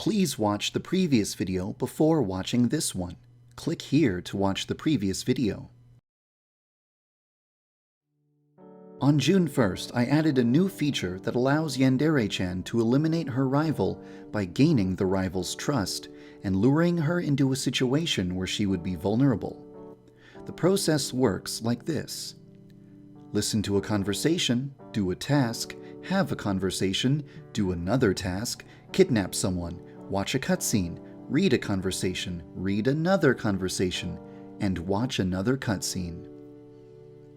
Please watch the previous video before watching this one. Click here to watch the previous video. On June 1st, I added a new feature that allows Yandere-chan to eliminate her rival by gaining the rival's trust and luring her into a situation where she would be vulnerable. The process works like this. Listen to a conversation, do a task, have a conversation, do another task, kidnap someone, watch a cutscene, read a conversation, read another conversation, and watch another cutscene.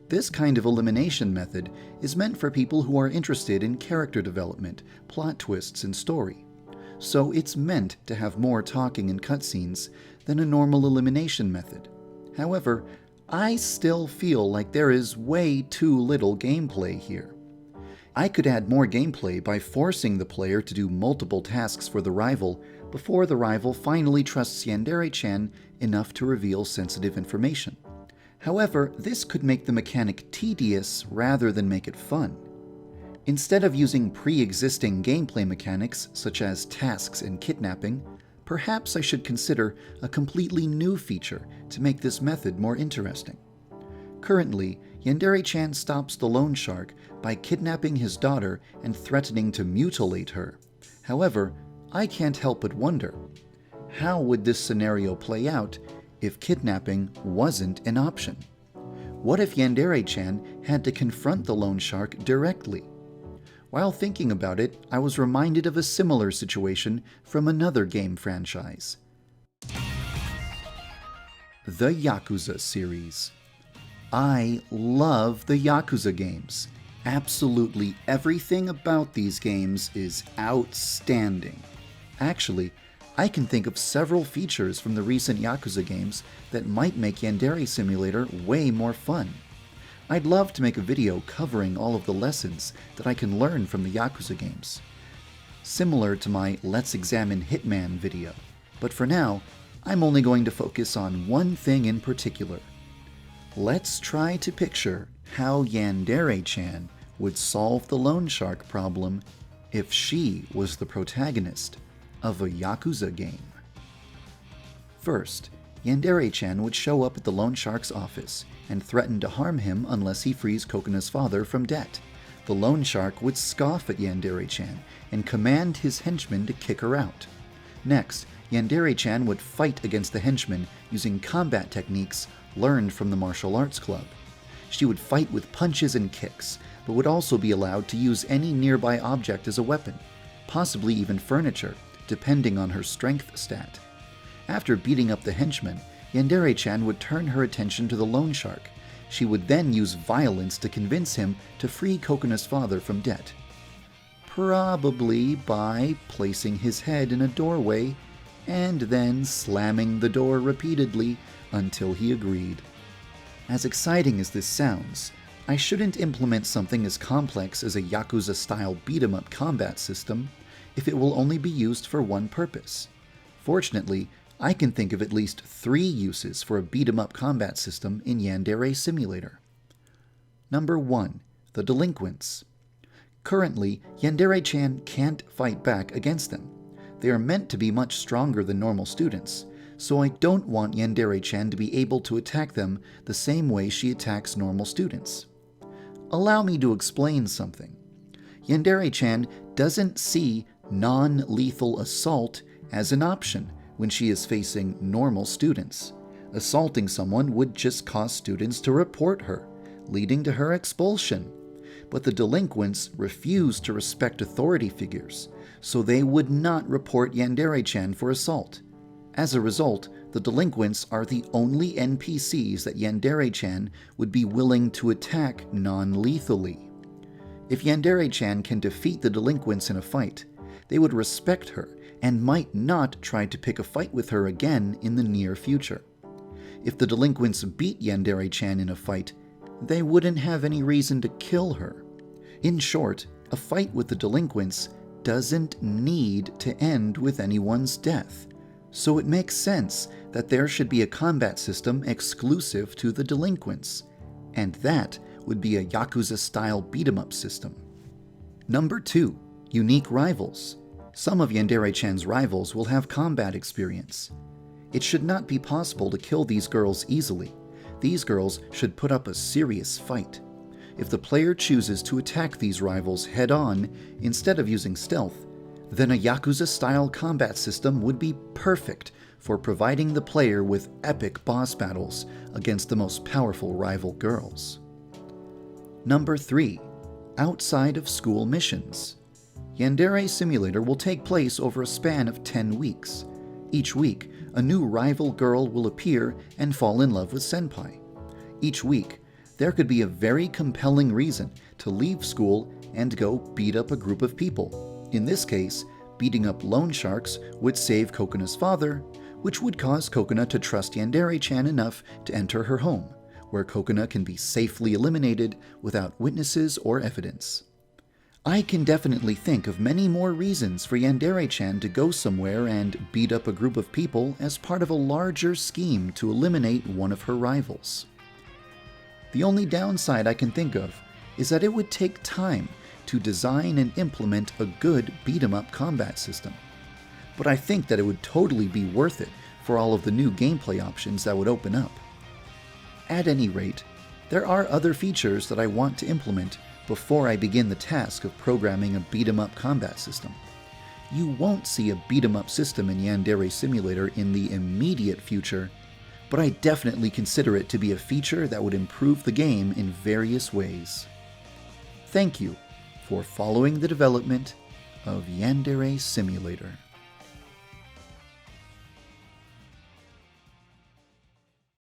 This kind of elimination method is meant for people who are interested in character development, plot twists, and story. So it's meant to have more talking and cutscenes than a normal elimination method. However, I still feel like there is way too little gameplay here. I could add more gameplay by forcing the player to do multiple tasks for the rival before the rival finally trusts Yandere-chan enough to reveal sensitive information. However, this could make the mechanic tedious rather than make it fun. Instead of using pre-existing gameplay mechanics such as tasks and kidnapping, perhaps I should consider a completely new feature to make this method more interesting. Currently, Yandere-chan stops the loan shark by kidnapping his daughter and threatening to mutilate her. However, I can't help but wonder, how would this scenario play out if kidnapping wasn't an option? What if Yandere-chan had to confront the loan shark directly? While thinking about it, I was reminded of a similar situation from another game franchise. The Yakuza series. I love the Yakuza games. Absolutely everything about these games is outstanding. Actually, I can think of several features from the recent Yakuza games that might make Yandere Simulator way more fun. I'd love to make a video covering all of the lessons that I can learn from the Yakuza games, similar to my Let's Examine Hitman video. But for now, I'm only going to focus on one thing in particular. Let's try to picture how Yandere-chan would solve the loan shark problem if she was the protagonist of a Yakuza game. First, Yandere-chan would show up at the loan shark's office and threaten to harm him unless he frees Kokona's father from debt. The loan shark would scoff at Yandere-chan and command his henchmen to kick her out. Next, Yandere-chan would fight against the henchmen using combat techniques learned from the martial arts club. She would fight with punches and kicks, but would also be allowed to use any nearby object as a weapon, possibly even furniture, depending on her strength stat. After beating up the henchmen, Yandere-chan would turn her attention to the loan shark. She would then use violence to convince him to free Kokona's father from debt. Probably by placing his head in a doorway and then slamming the door repeatedly until he agreed. As exciting as this sounds, I shouldn't implement something as complex as a Yakuza-style beat-em-up combat system if it will only be used for one purpose. Fortunately, I can think of at least 3 uses for a beat-em-up combat system in Yandere Simulator. Number 1. The delinquents. Currently, Yandere-chan can't fight back against them. They are meant to be much stronger than normal students, so I don't want Yandere-chan to be able to attack them the same way she attacks normal students. Allow me to explain something. Yandere-chan doesn't see non-lethal assault as an option when she is facing normal students. Assaulting someone would just cause students to report her, leading to her expulsion. But the delinquents refuse to respect authority figures, so they would not report Yandere-chan for assault. As a result, the delinquents are the only NPCs that Yandere-chan would be willing to attack non-lethally. If Yandere-chan can defeat the delinquents in a fight, they would respect her and might not try to pick a fight with her again in the near future. If the delinquents beat Yandere-chan in a fight, they wouldn't have any reason to kill her. In short, a fight with the delinquents doesn't need to end with anyone's death, so it makes sense that there should be a combat system exclusive to the delinquents, and that would be a Yakuza-style beat-em-up system. Number 2. Unique rivals. Some of Yandere-chan's rivals will have combat experience. It should not be possible to kill these girls easily. These girls should put up a serious fight. If the player chooses to attack these rivals head-on instead of using stealth, then a Yakuza-style combat system would be perfect for providing the player with epic boss battles against the most powerful rival girls. Number 3. Outside of school missions. Yandere Simulator will take place over a span of 10 weeks. Each week, a new rival girl will appear and fall in love with Senpai. Each week, there could be a very compelling reason to leave school and go beat up a group of people. In this case, beating up loan sharks would save Kokona's father, which would cause Kokona to trust Yandere-chan enough to enter her home, where Kokona can be safely eliminated without witnesses or evidence. I can definitely think of many more reasons for Yandere-chan to go somewhere and beat up a group of people as part of a larger scheme to eliminate one of her rivals. The only downside I can think of is that it would take time to design and implement a good beat-em-up combat system. But I think that it would totally be worth it for all of the new gameplay options that would open up. At any rate, there are other features that I want to implement before I begin the task of programming a beat-em-up combat system. You won't see a beat-em-up system in Yandere Simulator in the immediate future, but I definitely consider it to be a feature that would improve the game in various ways. Thank you for following the development of Yandere Simulator.